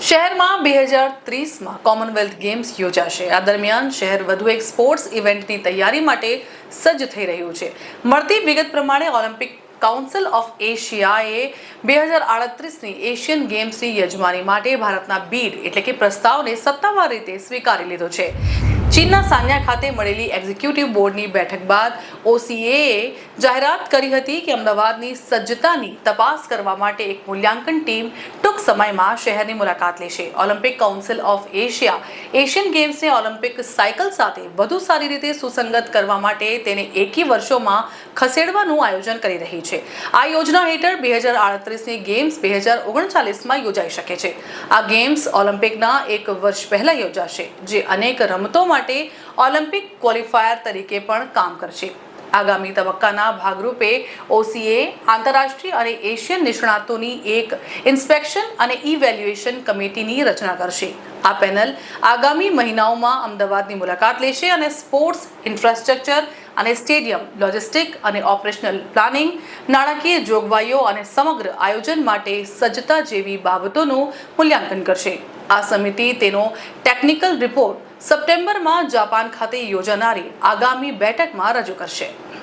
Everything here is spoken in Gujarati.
શહેરમાં 2030માં કોમનવેલ્થ ગેમ્સ યોજાશે। આ દરમિયાન શહેર વધુ એક સ્પોર્ટ્સ ઇવેન્ટની તૈયારી માટે સજ્જ થઈ રહ્યું છે। મળતી વિગત પ્રમાણે ઓલિમ્પિક કાઉન્સિલ ઓફ એશિયાએ 2038ની એશિયન ગેમ્સની યજમાની માટે ભારતના બીડ એટલે કે પ્રસ્તાવને સત્તાવાર રીતે સ્વીકારી લીધો છે। ચીનના સાન્યા ખાતે મળેલી એક્ઝિક્યુટિવ બોર્ડની બેઠક બાદ ઓસીએએ જાહેરાત કરી હતી કે અમદાવાદની સજ્જતાની તપાસ કરવા માટે એક મૂલ્યાંકન ટીમ ટૂંક સમયમાં શહેરની મુલાકાત લેશે। Olympic council of Asia Asian ગેમ્સને ઓલિમ્પિક સાયકલ સાથે વધુ સારી રીતે સુસંગત કરવા માટે તેને એકી વર્ષોમાં ખસેડવાનું આયોજન કરી રહી છે। આ યોજના હેઠળ 2038ની ગેમ્સ 2039માં યોજાઈ શકે છે। આ ગેમ્સ ઓલિમ્પિકના એક વર્ષ પહેલા યોજાશે, જે અનેક રમતો માટે ઓલિમ્પિક ક્વોલિફાયર તરીકે પણ કામ કરશે। આગામી તબક્કાના ભાગરૂપે ઓસીએ આંતરરાષ્ટ્રીય અને એશિયન નિષ્ણાતોની એક ઇન્સ્પેક્શન અને ઇવેલ્યુએશન કમિટીની રચના કરશે। આ પેનલ આગામી મહિનાઓમાં અમદાવાદની મુલાકાત લેશે અને સ્પોર્ટ્સ ઇન્ફ્રાસ્ટ્રક્ચર અને સ્ટેડિયમ લોજિસ્ટિક અને ઓપરેશનલ પ્લાનિંગ, નાણાકીય જોગવાઈઓ અને સમગ્ર આયોજન માટે સજ્જતા જેવી બાબતોનું મૂલ્યાંકન કરશે। આ સમિતિ તેનો ટેકનિકલ રિપોર્ટ સપ્ટેમ્બરમાં જાપાન ખાતે યોજાનારી આગામી બેઠકમાં રજૂ કરશે।